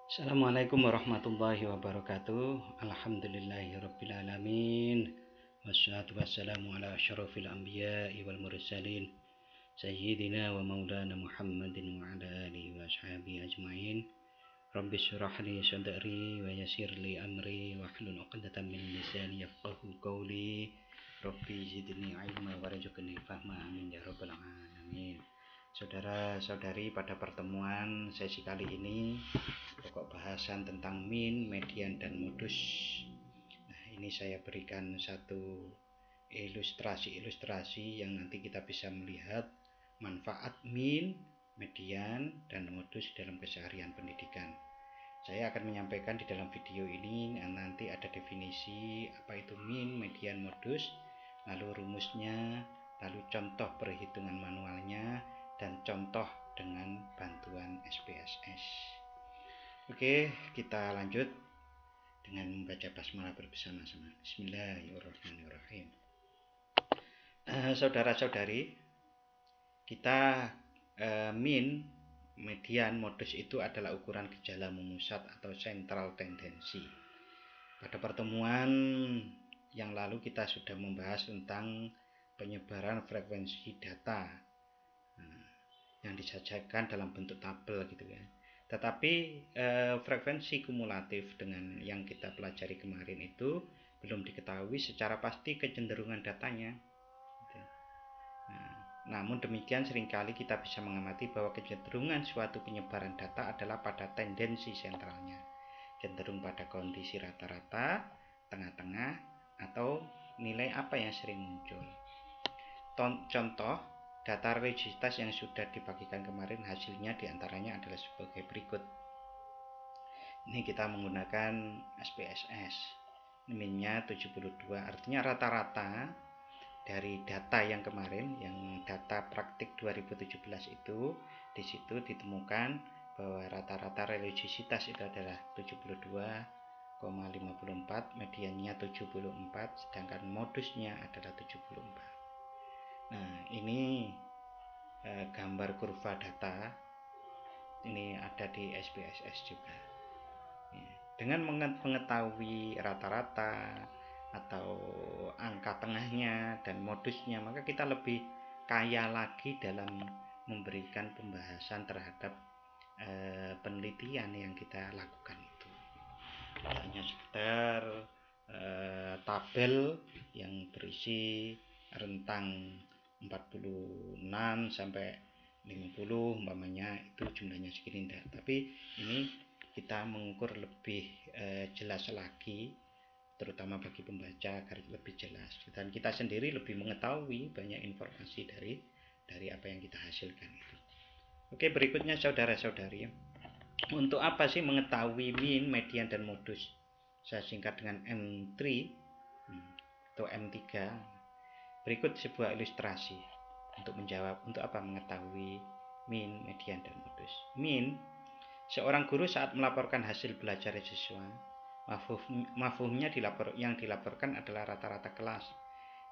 Assalamualaikum warahmatullahi wabarakatuh. Alhamdulillahirrabbilalamin. Wassalatu wassalamu ala asyrafil anbiya'i wal mursalin Sayyidina wa maulana Muhammadin wa ala alihi wa ashabihi ajma'in. Rabbi syrah li sadri wa yassir li amri wahlul 'uqdatam min lisani yafqahu qawli. Rabbi zidni ilma warzuqni fahma, amin ya rabbal alamin. Saudara-saudari, pada pertemuan sesi kali ini pokok bahasan tentang mean, median, dan modus. Nah, ini saya berikan satu ilustrasi yang nanti kita bisa melihat manfaat mean, median, dan modus dalam keseharian pendidikan. Saya akan menyampaikan di dalam video ini nanti ada definisi apa itu mean, median, modus, lalu rumusnya, lalu contoh perhitungan manualnya, dan contoh dengan bantuan SPSS. Oke, kita lanjut dengan membaca basmalah bersama-sama. Bismillahirrahmanirrahim. Saudara-saudari, kita mean, median, modus itu adalah ukuran gejala memusat atau central tendency. Pada pertemuan yang lalu kita sudah membahas tentang penyebaran frekuensi data yang disajikan dalam bentuk tabel gitu ya. Tetapi frekuensi kumulatif dengan yang kita pelajari kemarin itu belum diketahui secara pasti kecenderungan datanya. Namun demikian seringkali kita bisa mengamati bahwa kecenderungan suatu penyebaran data adalah pada tendensi sentralnya, cenderung pada kondisi rata-rata, tengah-tengah, atau nilai apa yang sering muncul. Contoh, data religiositas yang sudah dibagikan kemarin hasilnya diantaranya adalah sebagai berikut. Ini kita menggunakan SPSS. Min-nya 72, artinya rata-rata dari data yang kemarin, yang data praktik 2017 itu, di situ ditemukan bahwa rata-rata religiositas itu adalah 72,54, mediannya 74, sedangkan modusnya adalah 74. Nah, ini gambar kurva data ini ada di SPSS juga. Dengan mengetahui rata-rata atau angka tengahnya dan modusnya, maka kita lebih kaya lagi dalam memberikan pembahasan terhadap penelitian yang kita lakukan itu. Hanya sekedar tabel yang berisi rentang 46 sampai 50 umpamanya, itu jumlahnya segini enggak. Tapi ini kita mengukur lebih jelas lagi, terutama bagi pembaca agar lebih jelas, dan kita sendiri lebih mengetahui banyak informasi dari apa yang kita hasilkan itu. Oke, berikutnya saudara-saudari, untuk apa sih mengetahui mean, median, dan modus? Saya singkat dengan M3 atau M3. Berikut sebuah ilustrasi untuk menjawab untuk apa mengetahui mean, median, dan modus. Mean, seorang guru saat melaporkan hasil belajar siswa, mafhumnya yang dilaporkan adalah rata-rata kelas.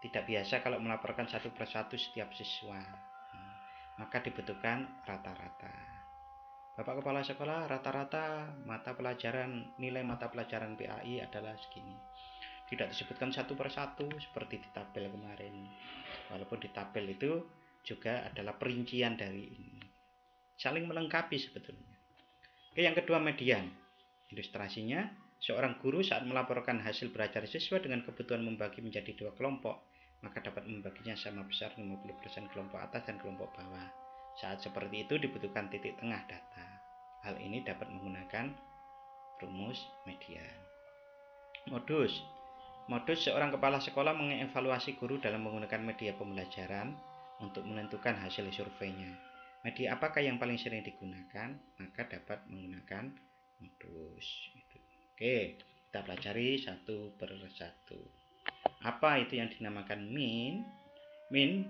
Tidak biasa kalau melaporkan satu persatu setiap siswa, maka dibutuhkan rata-rata. Bapak Kepala Sekolah, rata-rata nilai mata pelajaran PAI adalah segini. Tidak disebutkan satu persatu seperti di tabel kemarin. Walaupun di tabel itu juga adalah perincian dari ini. Saling melengkapi sebetulnya. Oke, yang kedua, median. Ilustrasinya, seorang guru saat melaporkan hasil belajar siswa dengan kebutuhan membagi menjadi dua kelompok, maka dapat membaginya sama besar 50% kelompok atas dan kelompok bawah. Saat seperti itu dibutuhkan titik tengah data. Hal ini dapat menggunakan rumus median. Modus, seorang kepala sekolah mengevaluasi guru dalam menggunakan media pembelajaran untuk menentukan hasil surveinya. Media apakah yang paling sering digunakan, maka dapat menggunakan modus. Oke, kita pelajari satu per satu. Apa itu yang dinamakan mean? Mean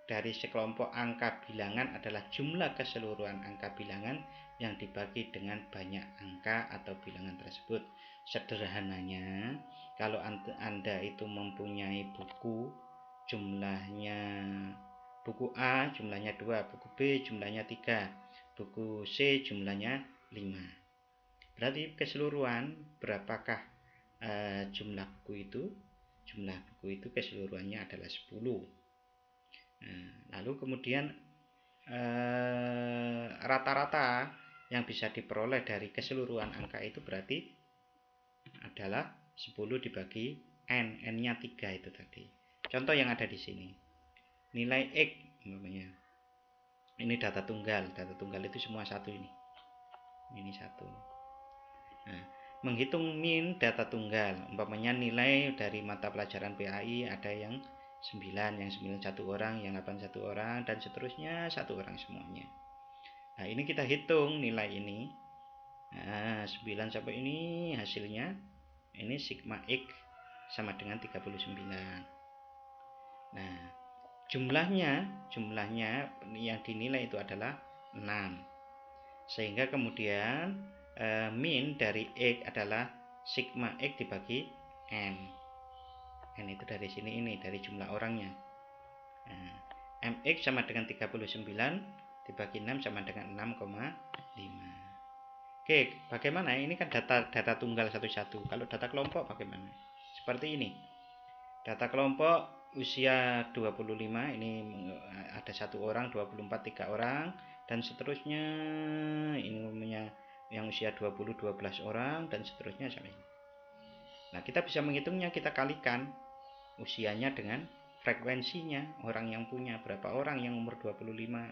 dari sekelompok angka bilangan adalah jumlah keseluruhan angka bilangan yang dibagi dengan banyak angka atau bilangan tersebut. Sederhananya, kalau Anda itu mempunyai buku, jumlahnya buku A jumlahnya 2, buku B jumlahnya 3, buku C jumlahnya 5. Berarti keseluruhan berapakah jumlah buku itu? Jumlah buku itu keseluruhannya adalah 10. Nah, lalu kemudian rata-rata yang bisa diperoleh dari keseluruhan angka itu berarti adalah 10 dibagi n, n-nya 3 itu tadi. Contoh yang ada di sini. Nilai X namanya. Ini data tunggal itu semua satu ini. Ini satu. Nah, menghitung min data tunggal, umpamanya nilai dari mata pelajaran PAI ada yang 9, yang 9 satu orang, yang 8 satu orang, dan seterusnya satu orang semuanya. Nah, ini kita hitung nilai ini. Nah, 9 sampai ini hasilnya, ini sigma X sama dengan 39. Nah, jumlahnya yang dinilai itu adalah 6. Sehingga kemudian min dari X adalah sigma X dibagi N. N itu dari sini, ini dari jumlah orangnya. Nah, MX sama dengan 39 dibagi 6 sama dengan 6,5. Oke, bagaimana? Ini kan data tunggal satu-satu. Kalau data kelompok bagaimana? Seperti ini. Data kelompok usia 25, ini ada satu orang, 24 3 orang, dan seterusnya. Ini umumnya yang usia 20 12 orang, dan seterusnya sampai ini. Nah, kita bisa menghitungnya, kita kalikan usianya dengan frekuensinya, orang yang punya berapa orang yang umur 25.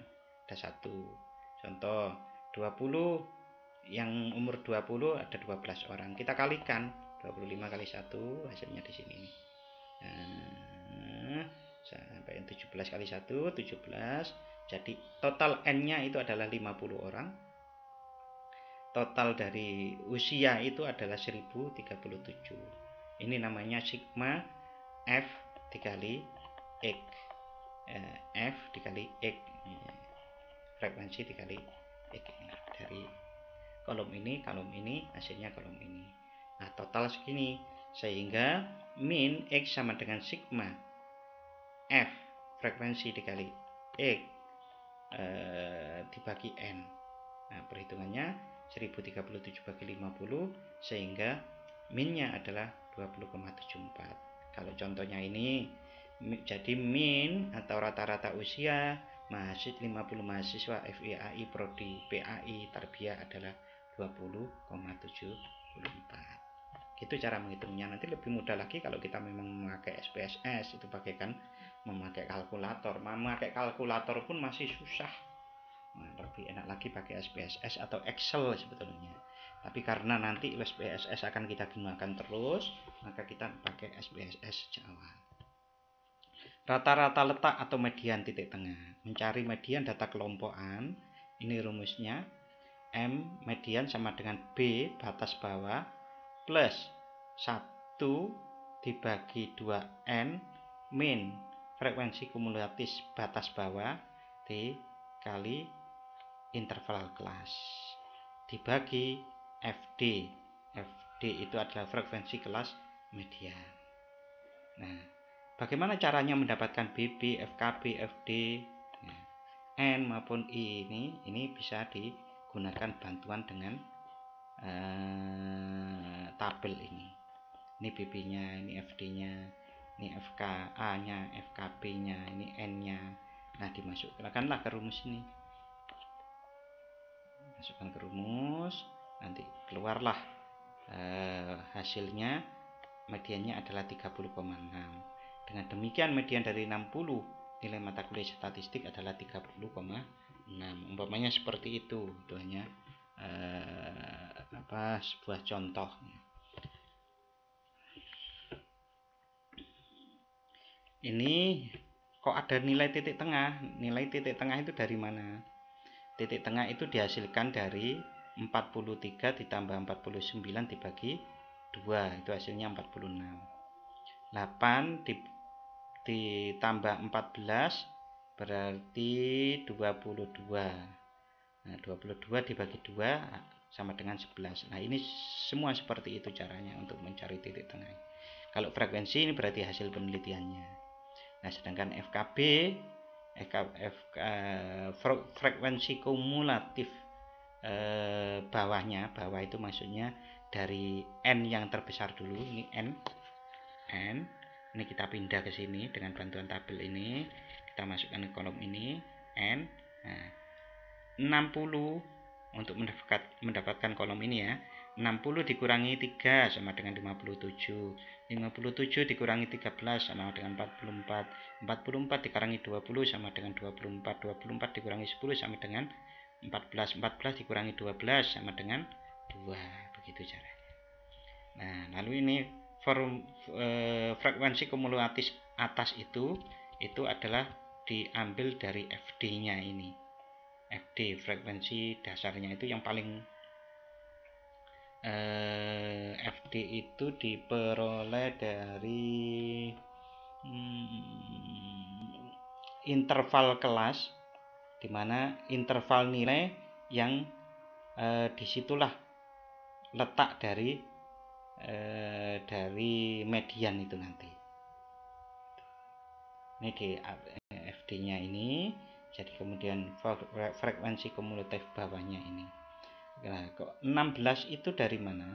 Ada satu. Contoh 20, yang umur 20 ada 12 orang. Kita kalikan 25 kali 1, hasilnya di sini. Nah, sampai 17 kali 1, 17. Jadi total N-nya itu adalah 50 orang. Total dari usia itu adalah 1037. Ini namanya sigma F dikali X. F dikali X. Frekuensi dikali X. Dari kolom ini, hasilnya kolom ini. Nah, total segini. Sehingga min X sama dengan sigma F frekuensi dikali X dibagi N. Nah, perhitungannya 1037 bagi 50, sehingga minnya adalah 20,74. Kalau contohnya ini, jadi min atau rata-rata usia 50 mahasiswa FIAI Prodi PAI Tarbiyah adalah 20,74. Itu cara menghitungnya. Nanti lebih mudah lagi kalau kita memang memakai SPSS, itu bagaikan memakai kalkulator. Memakai kalkulator pun masih susah. Nah, lebih enak lagi pakai SPSS atau Excel sebetulnya. Tapi karena nanti SPSS akan kita gunakan terus, maka kita pakai SPSS sejak awal. Rata-rata letak atau median titik tengah. Mencari median data kelompokan. Ini rumusnya. M median sama dengan B batas bawah plus 1 dibagi 2N min frekuensi kumulatif batas bawah dikali interval kelas dibagi FD. FD itu adalah frekuensi kelas median. Nah, bagaimana caranya mendapatkan BB, FKB, FD, N maupun I ini bisa digunakan bantuan dengan tabel ini. Ini BB-nya, ini FD-nya, ini FKA-nya, FKB-nya, ini N-nya. Nah, dimasukkanlah ke rumus ini. Masukkan ke rumus, nanti keluarlah hasilnya. Mediannya adalah 30,6. Dengan demikian median dari 60 nilai mata kuliah statistik adalah 30,6. Umpamanya seperti itu. Itu hanya sebuah contoh. Ini kok ada nilai titik tengah? Nilai titik tengah itu dari mana? Titik tengah itu dihasilkan dari 43 ditambah 49 dibagi 2, itu hasilnya 46. 8 ditambah 14 berarti 22. Nah, 22 dibagi 2 sama dengan 11. Nah, ini semua seperti itu caranya untuk mencari titik tengah. Kalau frekuensi ini berarti hasil penelitiannya. Nah, sedangkan FKB frekuensi kumulatif bawahnya. Bawah itu maksudnya dari n yang terbesar dulu. Ini n. Ini kita pindah ke sini dengan bantuan tabel ini. Kita masukkan ke kolom ini n. Nah, 60 untuk mendapatkan kolom ini ya. 60 dikurangi 3 sama dengan 57. 57 dikurangi 13 sama dengan 44. 44 dikurangi 20 sama dengan 24. 24 dikurangi 10 sama dengan 14. 14 dikurangi 12 sama dengan 2. Begitu caranya. Nah, lalu ini frekuensi kumulatif atas itu adalah diambil dari FD-nya ini. FD, frekuensi dasarnya itu yang paling FD itu diperoleh dari interval kelas, dimana interval nilai yang disitulah letak dari median itu nanti. Ini di FD-nya ini, jadi kemudian frekuensi kumulatif bawahnya ini. Nah, kok 16 itu dari mana?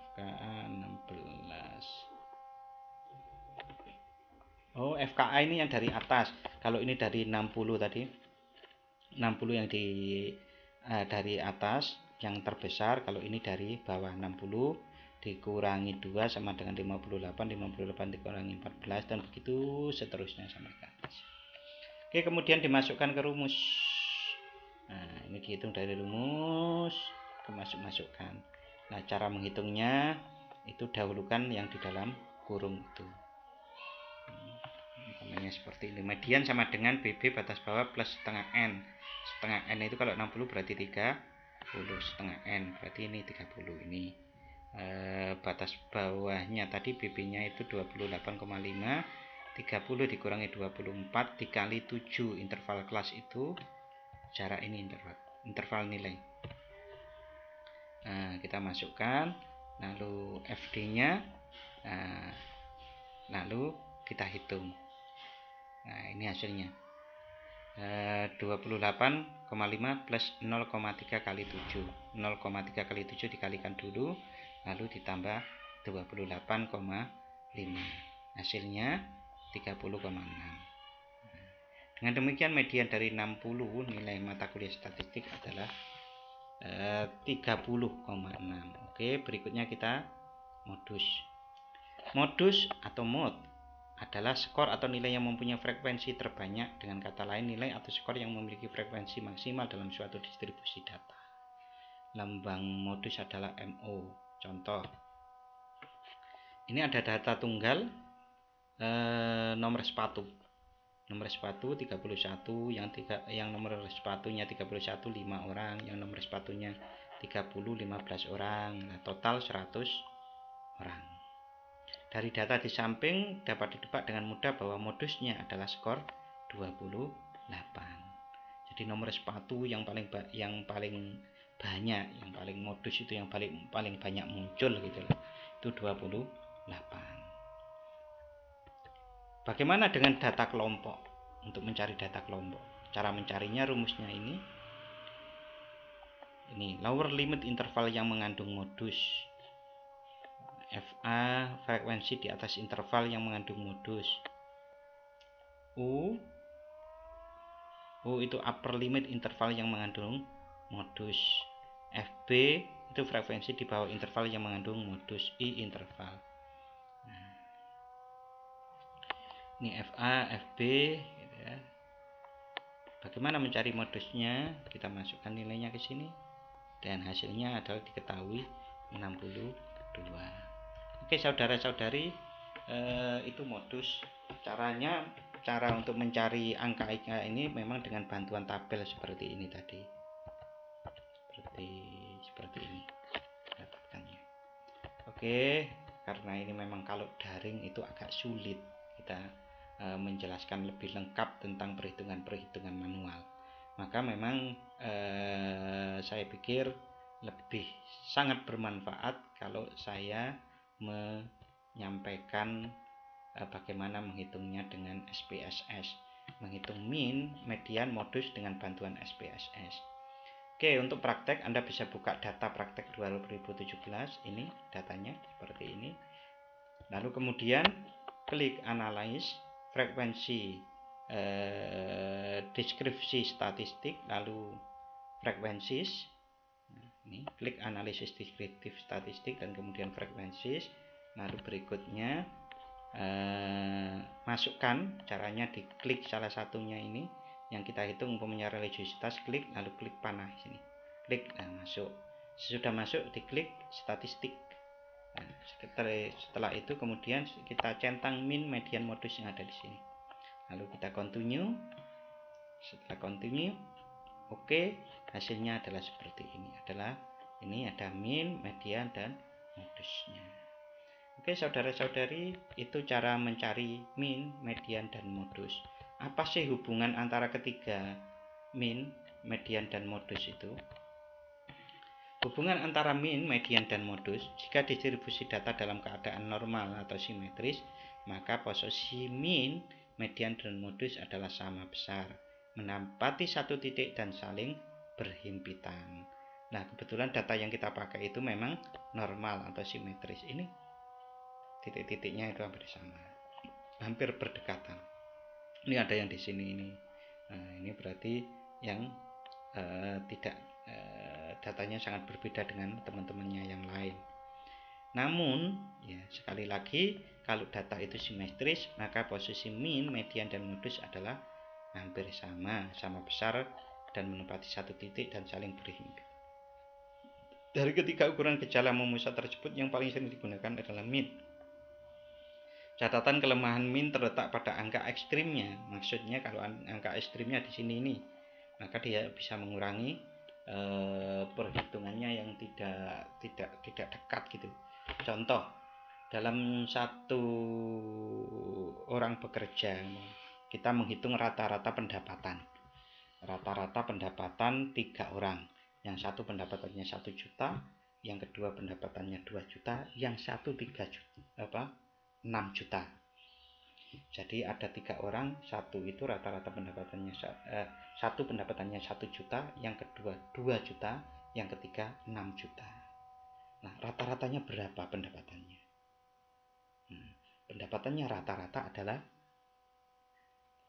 FKA 16. Oh, FKA ini yang dari atas. Kalau ini dari 60 tadi. 60 yang dari atas yang terbesar. Kalau ini dari bawah 60 dikurangi 2 sama dengan 58. 58 dikurangi 14 dan begitu seterusnya sampai ke atas. Oke, kemudian dimasukkan ke rumus. Nah, ini dihitung dari rumus, masukkan. Nah, cara menghitungnya itu dahulukan yang di dalam kurung itu. Namanya seperti ini. Median sama dengan BB batas bawah plus setengah N. Setengah N itu kalau 60 berarti 30, setengah N berarti ini 30 ini. Batas bawahnya tadi BB-nya itu 28,5. 30 dikurangi 24 dikali 7 interval kelas itu jarak ini interval nilai. Nah, kita masukkan lalu FD-nya, lalu kita hitung. Nah, ini hasilnya 28,5 plus 0,3 kali 7. 0,3 kali 7 dikalikan dulu lalu ditambah 28,5. Hasilnya 30,6. Dengan demikian median dari 60 nilai mata kuliah statistik adalah 30,6. Oke, berikutnya kita modus. Modus atau mod adalah skor atau nilai yang mempunyai frekuensi terbanyak. Dengan kata lain, nilai atau skor yang memiliki frekuensi maksimal dalam suatu distribusi data. Lambang modus adalah MO. Contoh, ini ada data tunggal nomor sepatu 31, yang nomor sepatunya 31 5 orang, yang nomor sepatunya 30 15 orang. Nah, total 100 orang. Dari data di samping dapat ditebak dengan mudah bahwa modusnya adalah skor 28. Jadi nomor sepatu yang paling banyak, yang paling modus itu yang paling banyak muncul gitu loh. Itu 28. Bagaimana dengan data kelompok? Untuk mencari data kelompok, cara mencarinya rumusnya ini lower limit interval yang mengandung modus. FA frekuensi di atas interval yang mengandung modus. U itu upper limit interval yang mengandung modus. FB itu frekuensi di bawah interval yang mengandung modus. I interval. Ini FA, FB gitu ya. Bagaimana mencari modusnya? Kita masukkan nilainya ke sini dan hasilnya adalah diketahui 62. Oke, saudara-saudari, itu modus. Cara untuk mencari angka ini memang dengan bantuan tabel seperti ini tadi. Seperti ini dapatkannya. Oke, karena ini memang kalau daring itu agak sulit kita menjelaskan lebih lengkap tentang perhitungan manual. Maka memang saya pikir lebih sangat bermanfaat kalau saya menyampaikan bagaimana menghitungnya dengan SPSS. menghitung min, median, modus dengan bantuan SPSS. Oke, untuk praktek Anda bisa buka data praktek 2017. Ini datanya seperti ini. Lalu kemudian klik analyze frekuensi deskripsi statistik, lalu frekuensis. Ini klik analisis deskriptif statistik dan kemudian frekuensis. Lalu berikutnya masukkan, caranya diklik salah satunya ini yang kita hitung umpamanya religiositas, klik lalu klik panah sini, klik, masuk. Sesudah masuk diklik statistik. Nah, setelah itu kemudian kita centang min, median, modus yang ada di sini, lalu kita continue. Setelah continue, oke, hasilnya adalah seperti ini. Ini ada min, median, dan modusnya. Oke saudara-saudari, itu cara mencari min, median, dan modus. Apa sih hubungan antara ketiga min, median, dan modus itu? Hubungan antara min, median, dan modus, jika distribusi data dalam keadaan normal atau simetris, maka posisi min, median, dan modus adalah sama besar, menempati satu titik dan saling berhimpitan. Nah, kebetulan data yang kita pakai itu memang normal atau simetris. Ini titik-titiknya itu hampir sama, hampir berdekatan. Ini ada yang di sini ini. Nah, ini berarti yang tidak datanya sangat berbeda dengan teman-temannya yang lain. Namun, ya sekali lagi, kalau data itu simetris, maka posisi min, median, dan modus adalah hampir sama besar dan menempati satu titik dan saling berhimpit. Dari ketiga ukuran gejala memusat tersebut, yang paling sering digunakan adalah min. Catatan kelemahan min terletak pada angka ekstrimnya. Maksudnya kalau angka ekstrimnya di sini ini, maka dia bisa mengurangi perhitungannya yang tidak dekat gitu. Contoh, dalam satu orang bekerja, kita menghitung rata-rata pendapatan. Rata-rata pendapatan 3 orang. Yang satu pendapatannya 1 juta, yang kedua pendapatannya 2 juta, yang satu 6 juta. Jadi ada 3 orang, satu itu rata-rata pendapatannya satu pendapatannya 1 juta, yang kedua 2 juta, yang ketiga 6 juta. Nah, rata-ratanya berapa pendapatannya? Pendapatannya rata-rata adalah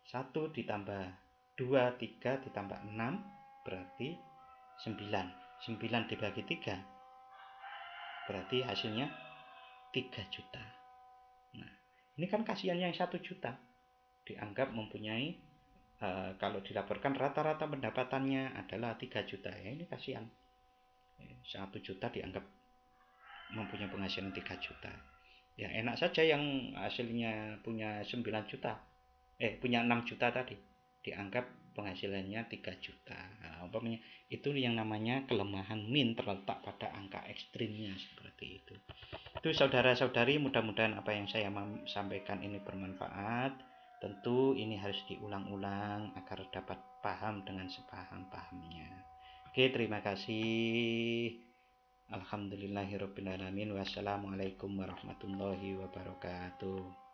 1 ditambah 2, 3 ditambah 6 berarti 9. 9 dibagi 3 berarti hasilnya 3 juta. Nah, ini kan kasihan yang 1 juta. Dianggap mempunyai kalau dilaporkan rata-rata pendapatannya adalah 3 juta. Ya, ini kasihan. 1 juta dianggap mempunyai penghasilan 3 juta. Ya, enak saja yang hasilnya punya 9 juta. Punya 6 juta tadi. Dianggap penghasilannya 3 juta. Nah, umpamanya itu yang namanya kelemahan min terletak pada angka ekstrimnya seperti itu. Itu saudara-saudari, mudah-mudahan apa yang saya sampaikan ini bermanfaat. Tentu ini harus diulang-ulang agar dapat paham dengan sepaham-pahamnya. Oke, terima kasih. Alhamdulillahirabbil alamin. Wassalamualaikum warahmatullahi wabarakatuh.